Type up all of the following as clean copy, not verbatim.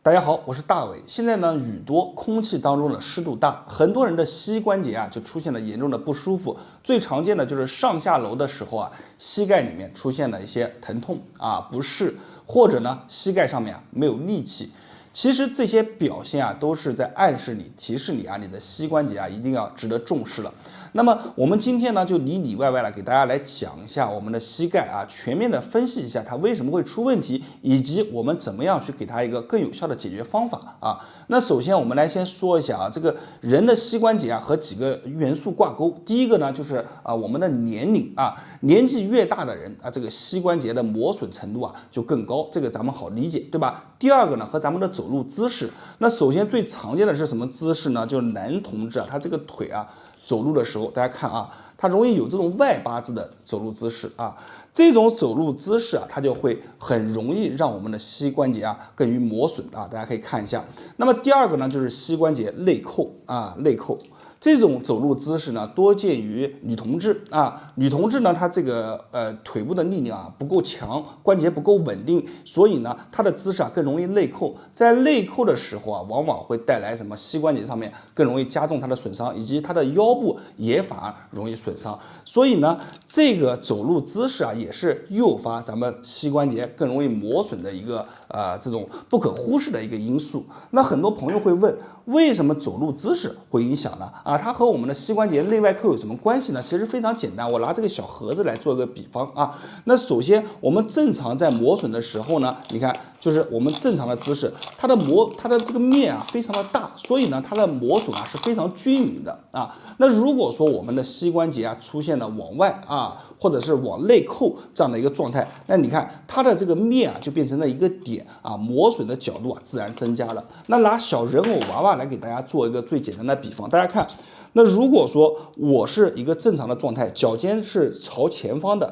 大家好，我是大伟。现在呢，雨多，空气当中的湿度大，很多人的膝关节就出现了严重的不舒服。最常见的就是上下楼的时候膝盖里面出现了一些疼痛不适，或者呢，膝盖上面没有力气。其实这些表现都是在暗示你、提示你你的膝关节一定要值得重视了。那么我们今天呢，就里里外外给大家来讲一下我们的膝盖全面的分析一下它为什么会出问题，以及我们怎么样去给它一个更有效的解决方法那首先我们来先说一下这个人的膝关节和几个元素挂钩。第一个呢，就是我们的年龄年纪越大的人这个膝关节的磨损程度就更高，这个咱们好理解，对吧？第二个呢，和咱们的走路姿势。那首先最常见的是什么姿势呢？就是男同志他这个腿走路的时候，大家看它容易有这种外八字的走路姿势这种走路姿势它就会很容易让我们的膝关节更于磨损大家可以看一下。那么第二个呢，就是膝关节内扣内扣。这种走路姿势呢，多见于女同志女同志呢，她这个腿部的力量不够强，关节不够稳定，所以呢，她的姿势更容易内扣。在内扣的时候往往会带来什么？膝关节上面更容易加重它的损伤，以及它的腰部也反而容易损伤。所以呢，这个走路姿势也是诱发咱们膝关节更容易磨损的一个这种不可忽视的一个因素。那很多朋友会问，为什么走路姿势会影响呢？它和我们的膝关节内外扣有什么关系呢？其实非常简单，我拿这个小盒子来做一个比方那首先我们正常在磨损的时候呢，你看就是我们正常的姿势，它的这个面非常的大，所以呢它的磨损是非常均匀的那如果说我们的膝关节出现了往外或者是往内扣这样的一个状态，那你看它的这个面就变成了一个点磨损的角度自然增加了。那拿小人偶娃娃来给大家做一个最简单的比方，大家看。那如果说我是一个正常的状态，脚尖是朝前方的，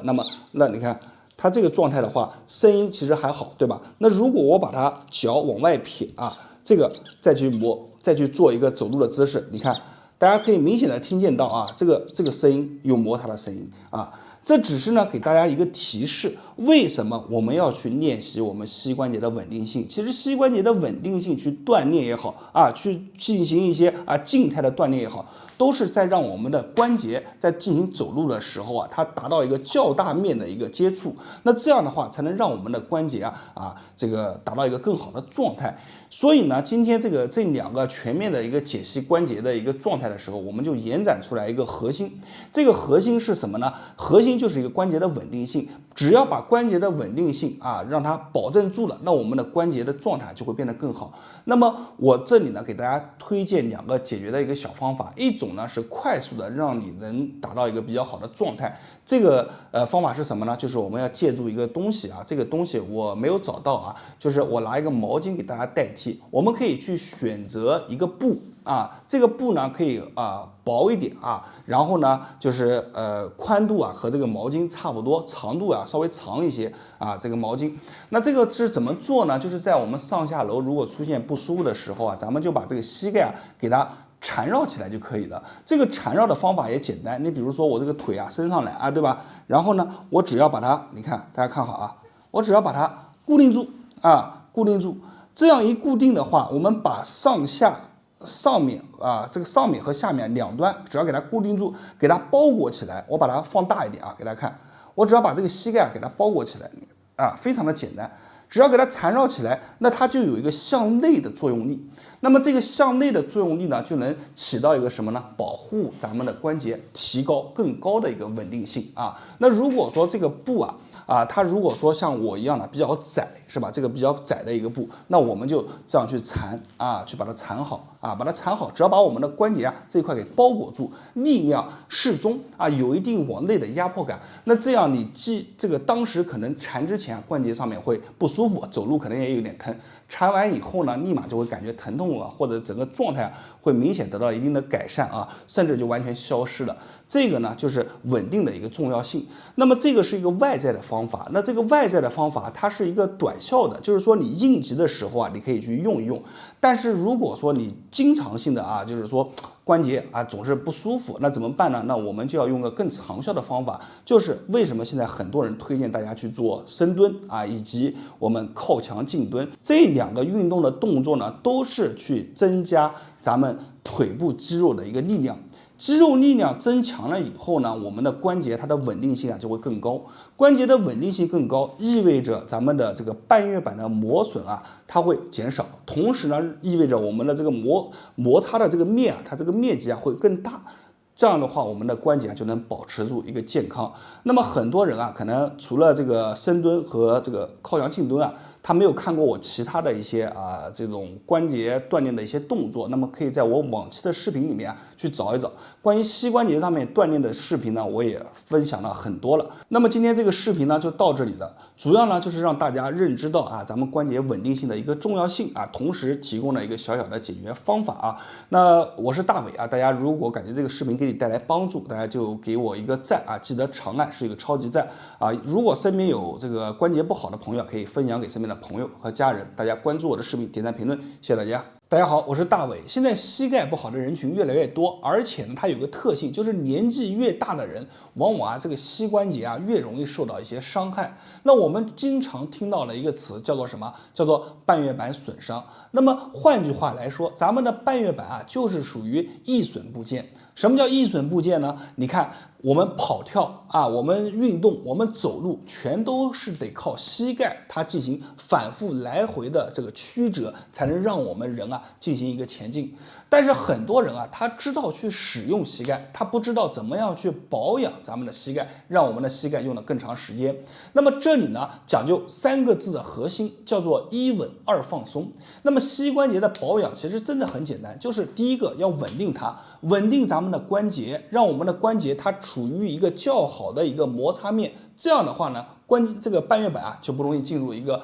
那你看它这个状态的话，声音其实还好，对吧？那如果我把它脚往外撇这个再去做一个走路的姿势，你看大家可以明显的听见到这个声音有摩擦的声音这只是呢给大家一个提示，为什么我们要去练习我们膝关节的稳定性？其实膝关节的稳定性去锻炼也好去进行一些静态的锻炼也好，都是在让我们的关节在进行走路的时候它达到一个较大面的一个接触。那这样的话才能让我们的关节这个达到一个更好的状态。所以呢，今天这两个全面的一个解析关节的一个状态的时候，我们就延展出来一个核心。这个核心是什么呢？核心就是一个关节的稳定性。只要把关节的稳定性让它保证住了，那我们的关节的状态就会变得更好。那么我这里呢给大家推荐两个解决的一个小方法，一种呢是快速的让你能达到一个比较好的状态。这个方法是什么呢？就是我们要借助一个东西这个东西我没有找到就是我拿一个毛巾给大家代替。我们可以去选择一个布这个布呢可以薄一点然后呢就是宽度和这个毛巾差不多，长度稍微长一些这个毛巾。那这个是怎么做呢？就是在我们上下楼如果出现不舒服的时候咱们就把这个膝盖给它缠绕起来就可以了。这个缠绕的方法也简单，你比如说我这个腿伸上来对吧？然后呢我只要把它，你看大家看好我只要把它固定住固定住。这样一固定的话，我们把上面这个上面和下面两端只要给它固定住，给它包裹起来。我把它放大一点给大家看，我只要把这个膝盖给它包裹起来非常的简单。只要给它缠绕起来，那它就有一个向内的作用力。那么这个向内的作用力呢，就能起到一个什么呢？保护咱们的关节，提高更高的一个稳定性那如果说这个布它如果说像我一样的比较窄，是吧？这个比较窄的一个布，那我们就这样去缠去把它缠好把它缠好。只要把我们的关节这一块给包裹住，力量适中有一定往内的压迫感。那这样你这个当时可能缠之前关节上面会不舒服，走路可能也有点疼。缠完以后呢，立马就会感觉疼痛或者整个状态会明显得到一定的改善甚至就完全消失了。这个呢就是稳定的一个重要性。那么这个是一个外在的方法，那这个外在的方法它是一个短短效的，就是说你应急的时候啊，你可以去用一用。但是如果说你经常性的啊，就是说关节啊总是不舒服，那怎么办呢？那我们就要用个更长效的方法，就是为什么现在很多人推荐大家去做深蹲啊，以及我们靠墙静蹲这2个运动的动作呢，都是去增加咱们腿部肌肉的一个力量。肌肉力量增强了以后呢，我们的关节它的稳定性啊就会更高。关节的稳定性更高，意味着咱们的这个半月板的磨损啊，它会减少。同时呢，意味着我们的这个摩擦的这个面啊，它这个面积啊会更大。这样的话，我们的关节啊就能保持住一个健康。那么很多人啊，可能除了这个深蹲和这个靠墙静蹲啊，他没有看过我其他的一些这种关节锻炼的一些动作，那么可以在我往期的视频里面去找一找。关于膝关节上面锻炼的视频呢，我也分享了很多了。那么今天这个视频呢就到这里了，主要呢就是让大家认知到咱们关节稳定性的一个重要性同时提供了一个小小的解决方法那我是大伟大家如果感觉这个视频给你带来帮助，大家就给我一个赞记得长按是一个超级赞如果身边有这个关节不好的朋友，可以分享给身边的朋友和家人。大家关注我的视频，点赞评论，谢谢大家。大家好，我是大伟。现在膝盖不好的人群越来越多，而且呢，它有个特性，就是年纪越大的人，往往这个膝关节越容易受到一些伤害。那我们经常听到的一个词叫做什么？叫做半月板损伤。那么换句话来说，咱们的半月板就是属于易损部件。什么叫易损部件呢？你看我们跑跳我们运动，我们走路，全都是得靠膝盖它进行反复来回的这个曲折，才能让我们人进行一个前进。但是很多人他知道去使用膝盖，他不知道怎么样去保养咱们的膝盖，让我们的膝盖用得更长时间。那么这里呢，讲究3个字的核心，叫做一稳二放松。那么膝关节的保养其实真的很简单，就是第一个要稳定它，稳定咱们的关节，让我们的关节它处于一个较好的一个摩擦面。这样的话呢，这个半月板就不容易进入一个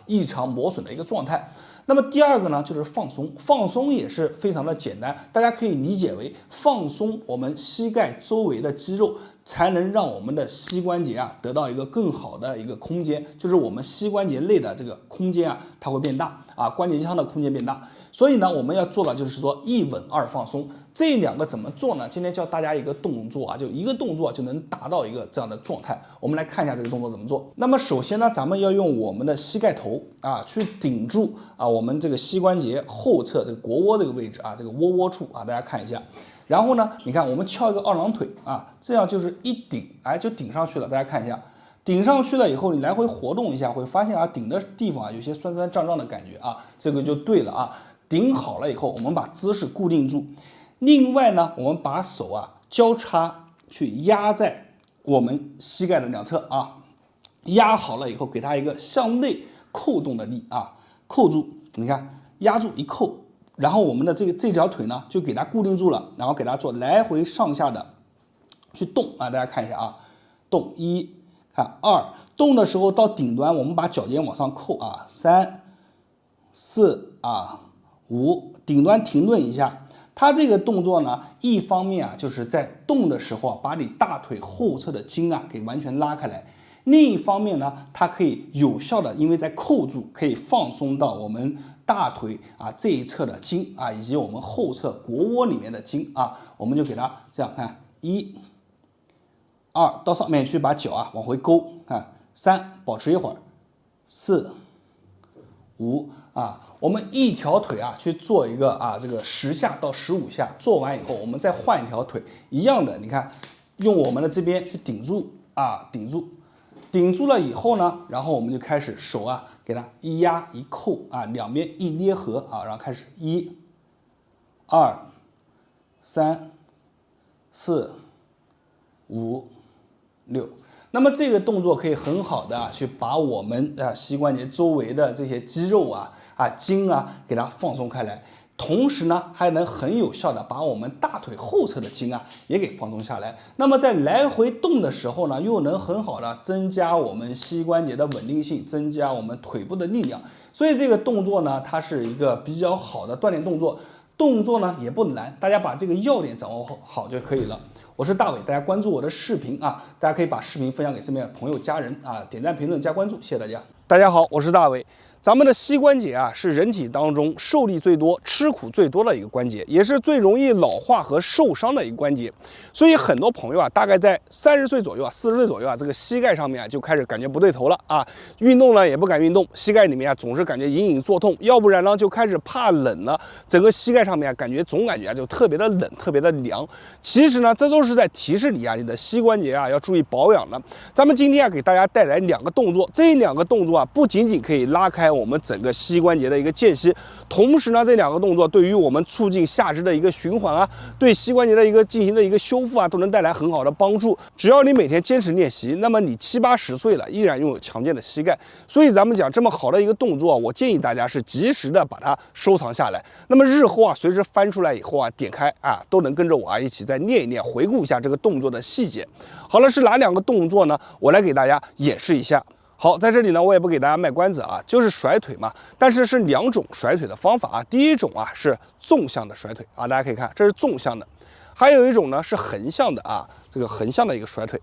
异常磨损的一个状态。那么第二个呢，就是放松。放松也是非常的简单，大家可以理解为放松我们膝盖周围的肌肉，才能让我们的膝关节得到一个更好的一个空间，就是我们膝关节内的这个空间它会变大关节腔的空间变大。所以呢，我们要做的就是说一稳二放松。这2个怎么做呢？今天教大家一个动作就一个动作就能达到一个这样的状态。我们来看一下这个动作怎么做。那么首先呢，咱们要用我们的膝盖头去顶住我们这个膝关节后侧这个腘窝这个位置这个窝处大家看一下。然后呢，你看我们翘一个二郎腿这样就是一顶就顶上去了。大家看一下，顶上去了以后，你来回活动一下，会发现顶的地方有些酸酸胀胀的感觉这个就对了顶好了以后，我们把姿势固定住。另外呢，我们把手交叉去压在我们膝盖的两侧压好了以后，给它一个向内扣动的力扣住。你看，压住一扣，然后我们的这条腿呢就给它固定住了，然后给它做来回上下的去动大家看一下动1，看2，动的时候到顶端，我们把脚尖往上扣3、4、5，顶端停顿一下。它这个动作呢，一方面就是在动的时候把你大腿后侧的筋给完全拉开来；另一方面呢，它可以有效的，因为在扣住，可以放松到我们大腿这一侧的筋以及我们后侧腘窝里面的筋我们就给它这样看，1、2，到上面去把脚往回勾，看3，保持一会儿，4、5我们一条腿去做一个这个10下到15下，做完以后我们再换一条腿，一样的，你看用我们的这边去顶住顶住了以后呢，然后我们就开始手给它一压一扣两边一捏合然后开始1、2、3、4、5、6。那么这个动作可以很好的去把我们膝关节周围的这些肌肉筋给它放松开来，同时呢还能很有效的把我们大腿后侧的筋也给放松下来。那么在来回动的时候呢，又能很好的增加我们膝关节的稳定性，增加我们腿部的力量。所以这个动作呢，它是一个比较好的锻炼动作。动作呢也不难，大家把这个要点掌握好就可以了。我是大伟，大家关注我的视频大家可以把视频分享给身边的朋友家人点赞评论加关注，谢谢大家。大家好，我是大伟。咱们的膝关节啊，是人体当中受力最多、吃苦最多的一个关节，也是最容易老化和受伤的一个关节。所以很多朋友啊，大概在30岁左右啊、40岁左右啊，这个膝盖上面啊就开始感觉不对头了啊，运动呢也不敢运动，膝盖里面啊总是感觉隐隐作痛，要不然呢就开始怕冷了，整个膝盖上面啊总感觉啊就特别的冷、特别的凉。其实呢，这都是在提示你啊，你的膝关节啊要注意保养的。咱们今天啊给大家带来2个动作，这2个动作啊不仅仅可以拉开我们整个膝关节的一个间隙，同时呢，这2个动作对于我们促进下肢的一个循环啊，对膝关节的进行的一个修复啊，都能带来很好的帮助。只要你每天坚持练习，那么你70、80岁了，依然拥有强健的膝盖。所以咱们讲这么好的一个动作，我建议大家是及时的把它收藏下来。那么日后啊，随时翻出来以后啊，点开啊，都能跟着我啊一起再练一练，回顾一下这个动作的细节。好了，是哪2个动作呢？我来给大家演示一下。好，在这里呢，我也不给大家卖关子啊，就是甩腿嘛，但是是2种甩腿的方法啊。第一种啊是纵向的甩腿啊，大家可以看，这是纵向的，还有一种呢是横向的啊，这个横向的一个甩腿。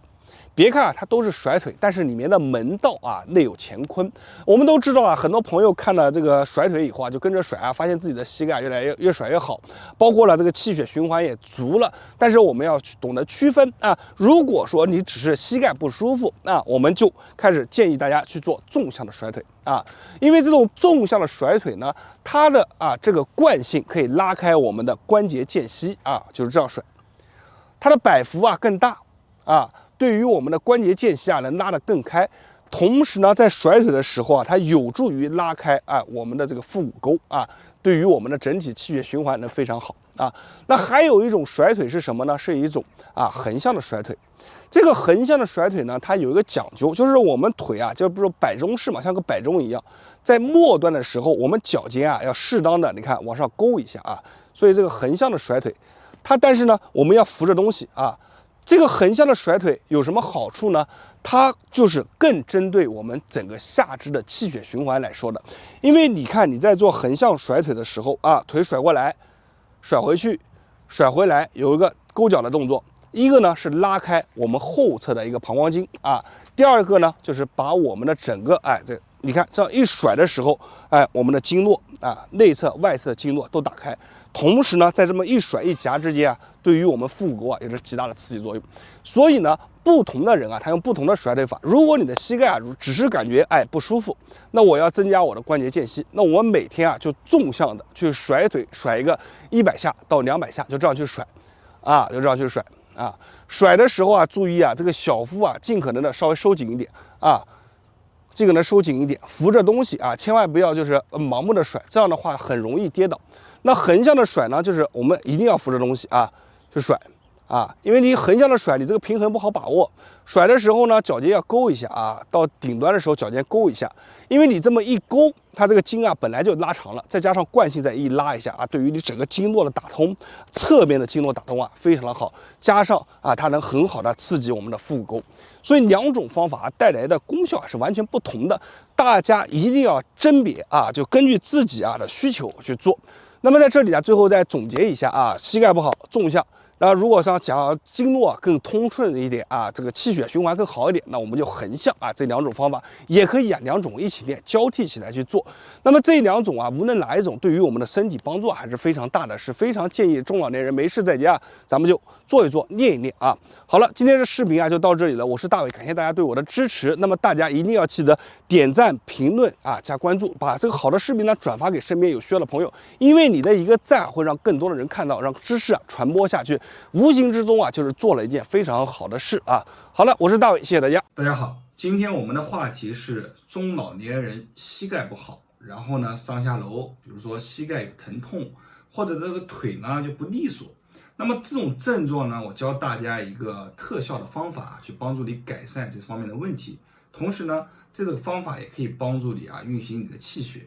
别看啊，它都是甩腿，但是里面的门道啊，内有乾坤。我们都知道啊，很多朋友看了这个甩腿以后啊，就跟着甩啊，发现自己的膝盖越甩越好，包括了这个气血循环也足了。但是我们要懂得区分啊，如果说你只是膝盖不舒服，那我们就开始建议大家去做纵向的甩腿啊，因为这种纵向的甩腿呢，它的这个惯性可以拉开我们的关节间隙啊，就是这样甩，它的摆幅啊更大啊。对于我们的关节间隙啊，能拉得更开，同时呢，在甩腿的时候啊，它有助于拉开我们的这个腹股沟啊，对于我们的整体气血循环能非常好啊。那还有一种甩腿是什么呢？是一种横向的甩腿。这个横向的甩腿呢，它有一个讲究，就是我们腿啊，就比如说摆钟式嘛，像个摆钟一样，在末端的时候，我们脚尖啊要适当的，你看往上勾一下啊。所以这个横向的甩腿，但是呢，我们要扶着东西啊。这个横向的甩腿有什么好处呢？它就是更针对我们整个下肢的气血循环来说的。因为你看你在做横向甩腿的时候啊，腿甩过来，甩回去，甩回来，有一个勾脚的动作。一个呢是拉开我们后侧的一个膀胱经啊，第2个呢就是把我们的整个你看这样一甩的时候，我们的经络啊，内侧、外侧的经络都打开，同时呢，在这么一甩一夹之间啊，对于我们腹股沟啊有着极大的刺激作用。所以呢，不同的人啊，他用不同的甩腿法。如果你的膝盖啊只是感觉不舒服，那我要增加我的关节间隙，那我每天啊就纵向的去甩腿，甩一个100下到200下，就这样去甩，就这样去甩啊。甩的时候啊，注意啊，这个小腹啊，尽可能的稍微收紧一点啊。这个呢收紧一点，扶着东西啊，千万不要就是盲目的甩，这样的话很容易跌倒。那横向的甩呢，就是我们一定要扶着东西啊去甩啊，因为你横向的甩，你这个平衡不好把握。甩的时候呢，脚尖要勾一下啊，到顶端的时候脚尖勾一下，因为你这么一勾，它这个筋啊本来就拉长了，再加上惯性再一拉一下啊，对于你整个经络的打通，侧面的经络打通啊非常的好，加上它能很好的刺激我们的腹股沟。所以2种方法带来的功效是完全不同的，大家一定要甄别就根据自己的需求去做。那么在这里最后再总结一下膝盖不好纵向。那如果想经络更通顺一点这个气血循环更好一点，那我们就横向这2种方法也可以2种一起练，交替起来去做。那么这2种无论哪一种，对于我们的身体帮助还是非常大的，是非常建议中老年人没事在家咱们就做一做，练一练好了，今天的视频就到这里了，我是大伟，感谢大家对我的支持。那么大家一定要记得点赞、评论加关注，把这个好的视频呢转发给身边有需要的朋友，因为你的一个赞会让更多的人看到，让知识传播下去。无形之中就是做了一件非常好的事好了，我是大伟，谢谢大家。大家好，今天我们的话题是中老年人膝盖不好，然后呢上下楼，比如说膝盖有疼痛，或者这个腿呢就不利索。那么这种症状呢，我教大家一个特效的方法，去帮助你改善这方面的问题。同时呢，这个方法也可以帮助你运行你的气血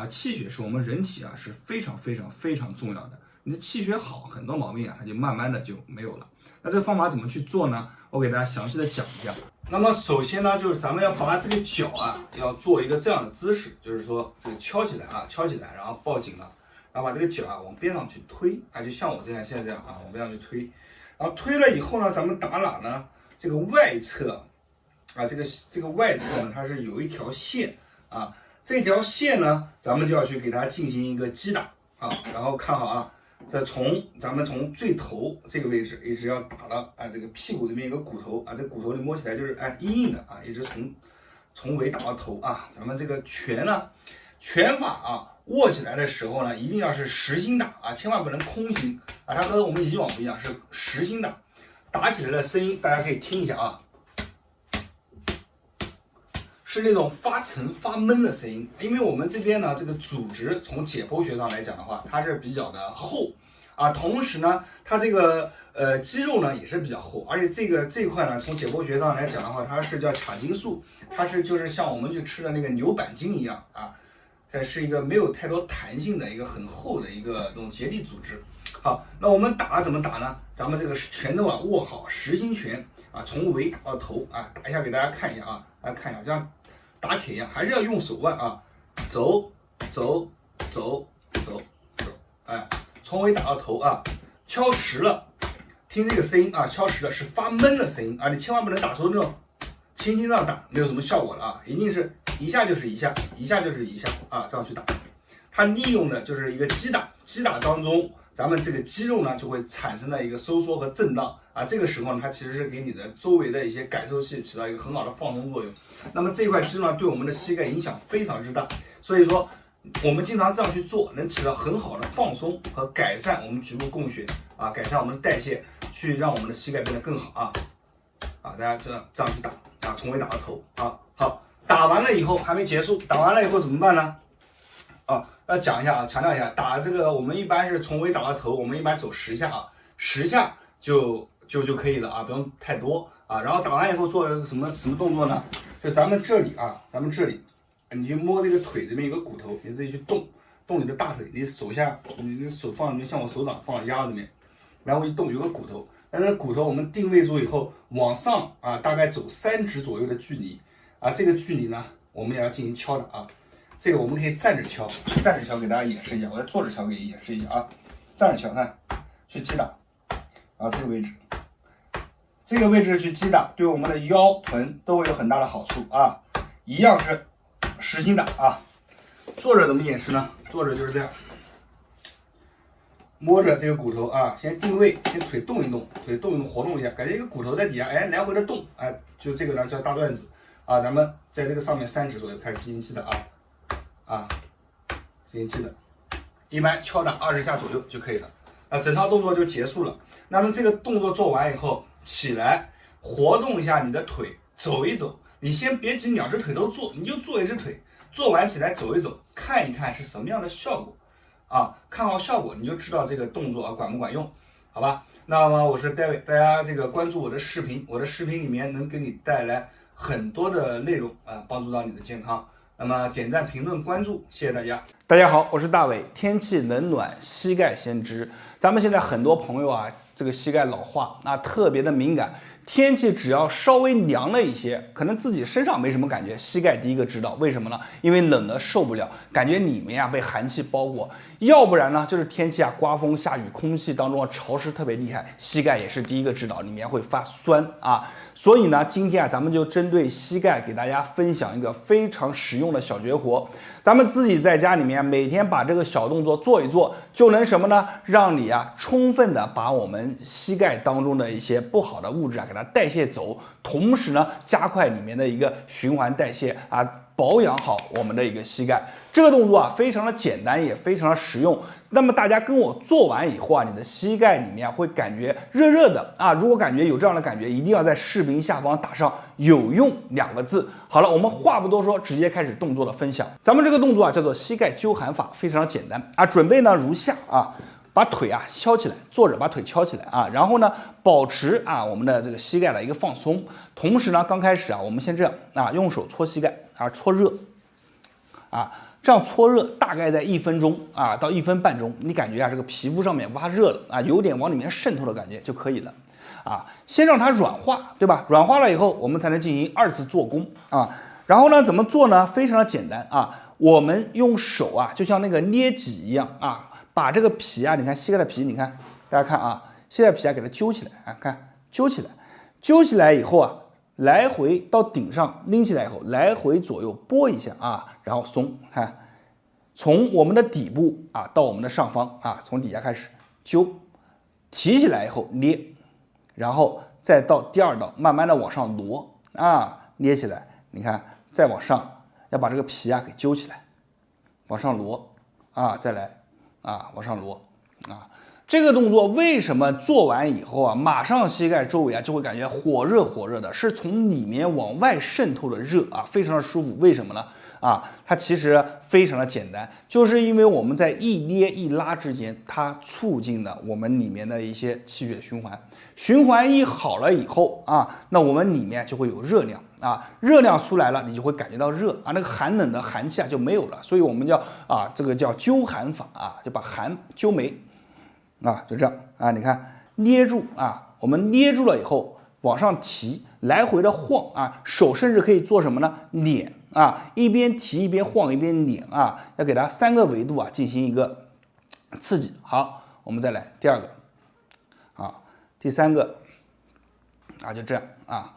气血是我们人体是非常重要的。你的气血好，很多毛病它就慢慢的就没有了。那这个方法怎么去做呢？我给大家详细的讲一下。那么首先呢，就是咱们要把这个脚要做一个这样的姿势，就是说这个敲起来敲起来，然后抱紧了，然后把这个脚往边上去推就像我现在这样往边上去推，然后推了以后呢，咱们打哪呢？这个外侧这个外侧呢，它是有一条线啊。这条线呢，咱们就要去给它进行一个击打啊，然后看好啊，咱们从最头这个位置一直要打到这个屁股这边一个骨头啊，这骨头你摸起来就是硬硬的啊，一直从尾打到头啊。咱们这个拳法啊，握起来的时候呢，一定要是实心打啊，千万不能空心啊。它和我们以往不一样，是实心打，打起来的声音大家可以听一下啊。是那种发沉发闷的声音，因为我们这边呢，这个组织从解剖学上来讲的话，它是比较的厚啊，同时呢，它这个肌肉呢也是比较厚，而且这一块呢，从解剖学上来讲的话，它是叫髂筋束，它就是像我们去吃的那个牛板筋一样啊，它是一个没有太多弹性的一个很厚的一个这种结缔组织。好，那我们打怎么打呢？咱们这个拳头啊握好，实心拳啊，从尾打到头啊，打一下给大家看一下啊，大家看一下，这样打铁一样，还是要用手腕啊，走，从尾打到头啊，敲实了，听这个声音啊，敲实了是发闷的声音啊，你千万不能打出那种轻轻这样打，没有什么效果了啊，一定是一下就是一下，一下就是一下啊，这样去打。它利用的就是一个击打当中，咱们这个肌肉呢就会产生了一个收缩和震荡啊，这个时候呢，它其实是给你的周围的一些感受器起到一个很好的放松作用。那么这一块肌肉呢，对我们的膝盖影响非常之大，所以说我们经常这样去做，能起到很好的放松和改善我们局部供血啊，改善我们的代谢，去让我们的膝盖变得更好啊。大家这样去打啊，从尾打到头啊。好，打完了以后还没结束，打完了以后怎么办呢？要讲一下啊，强调一下，打这个我们一般是从尾打到头，我们一般走10下啊，10下就可以了啊，不用太多啊。然后打完以后做什么动作呢？就咱们这里啊，你去摸这个腿这边有个骨头，你自己去动你的大腿，你手放里面，像我手掌放到鸭子里面，然后一动有个骨头，那这个骨头我们定位住以后，往上啊大概走3指左右的距离啊，这个距离呢我们也要进行敲打啊。这个我们可以站着敲给大家演示一下，我再坐着敲给你演示一下啊。站着敲，看，去击打啊，这个位置去击打，对我们的腰臀都会有很大的好处啊。一样是实心打啊。坐着怎么演示呢？坐着就是这样，摸着这个骨头啊，先定位，先腿动一动，活动一下，感觉一个骨头在底下来回的动，就这个呢叫大段子啊。咱们在这个上面3指左右开始进行击打进行击打，一般敲打20下左右就可以了。整套动作就结束了。那么这个动作做完以后，起来活动一下你的腿，走一走。你先别急2只腿都做，你就做1只腿，做完起来走一走，看一看是什么样的效果啊。看好效果你就知道这个动作管不管用，好吧？那么我是戴维，大家这个关注我的视频，我的视频里面能给你带来很多的内容帮助到你的健康。那么点赞、评论、关注，谢谢大家。大家好，我是大伟。天气冷暖，膝盖先知。咱们现在很多朋友啊，这个膝盖老化，特别的敏感。天气只要稍微凉了一些，可能自己身上没什么感觉，膝盖第一个知道。为什么呢？因为冷的受不了，感觉里面被寒气包裹。要不然呢，就是天气刮风下雨，空气当中潮湿特别厉害，膝盖也是第一个知道，里面会发酸啊。所以呢，今天咱们就针对膝盖给大家分享一个非常实用的小绝活。咱们自己在家里面每天把这个小动作做一做，就能什么呢？让你充分的把我们膝盖当中的一些不好的物质给它代谢走，同时呢，加快里面的一个循环代谢保养好我们的一个膝盖。这个动作非常的简单，也非常的实用。那么大家跟我做完以后你的膝盖里面会感觉热热的如果感觉有这样的感觉，一定要在视频下方打上有用2个字。好了，我们话不多说，直接开始动作的分享。咱们这个动作叫做膝盖揪寒法，非常简单准备呢如下把腿敲起来，坐着把腿敲起来然后呢保持我们的这个膝盖的一个放松，同时呢刚开始我们先这样用手搓膝盖搓热这样搓热大概在1分钟到1分半钟，你感觉这个皮肤上面挖热了有点往里面渗透的感觉就可以了先让它软化，对吧？软化了以后，我们才能进行2次做工然后呢怎么做呢？非常的简单我们用手就像那个捏脊一样把这个皮你看膝盖的皮，你看大家看膝盖皮给它揪起来看揪起来以后来回到顶上拎起来以后，来回左右拨一下啊，然后松，看，从我们的底部啊到我们的上方啊，从底下开始揪，提起来以后捏，然后再到第二道，慢慢的往上挪啊，捏起来，你看，再往上，要把这个皮啊给揪起来，往上挪啊，再来啊，往上挪啊。这个动作为什么做完以后啊，马上膝盖周围啊就会感觉火热火热的，是从里面往外渗透的热啊，非常的舒服。为什么呢？啊，它其实非常的简单，就是因为我们在一捏一拉之间，它促进了我们里面的一些气血循环，循环一好了以后啊，那我们里面就会有热量啊，热量出来了，你就会感觉到热啊，那个寒冷的寒气啊就没有了，所以我们叫啊这个叫揪寒法啊，就把寒揪没啊，就这样啊，你看捏住啊，我们捏住了以后往上提，来回的晃啊，手甚至可以做什么呢？捻。啊，一边提一边晃一边拧啊，要给它3个维度啊进行一个刺激。好，我们再来第二个，啊，第3个，啊，就这样啊，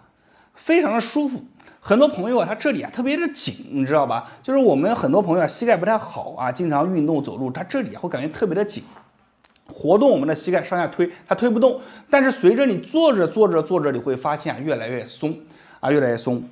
非常的舒服。很多朋友啊，他这里啊特别的紧，你知道吧？就是我们很多朋友啊膝盖不太好啊，经常运动走路，他这里会感觉特别的紧。活动我们的膝盖上下推，它推不动。但是随着你做着做着做着，你会发现啊越来越松啊，越来越松。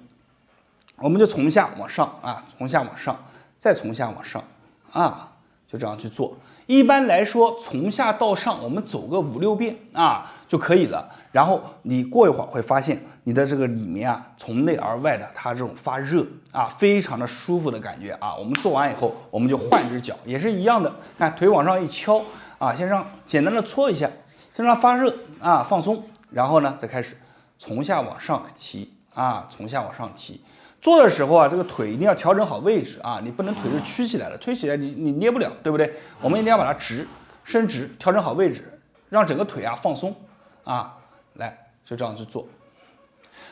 我们就从下往上啊，从下往上，再从下往上啊，就这样去做。一般来说，从下到上，我们走个5、6遍啊就可以了。然后你过一会儿会发现，你的这个里面啊，从内而外的它这种发热啊，非常的舒服的感觉啊。我们做完以后，我们就换只脚，也是一样的，看腿往上一敲啊，先让简单的搓一下，先让它发热啊，放松，然后呢再开始从下往上提啊，从下往上提。做的时候啊，这个腿一定要调整好位置啊，你不能腿是曲起来的，推起来你捏不了，对不对？我们一定要把它直伸直，调整好位置，让整个腿啊放松啊，来就这样去做。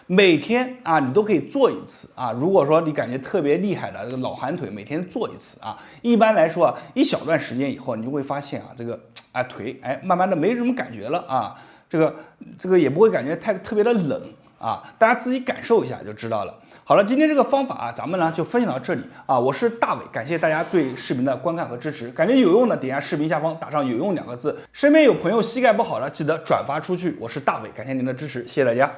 每天啊，你都可以做一次啊。如果说你感觉特别厉害的这个老寒腿，每天做一次啊。一般来说啊，一小段时间以后，你就会发现啊，这个腿慢慢的没什么感觉了啊，这个也不会感觉特别的冷啊，大家自己感受一下就知道了。好了，今天这个方法啊，咱们呢就分享到这里啊。我是大伟，感谢大家对视频的观看和支持。感觉有用的，点下视频下方打上“有用”2个字。身边有朋友膝盖不好的，记得转发出去。我是大伟，感谢您的支持，谢谢大家。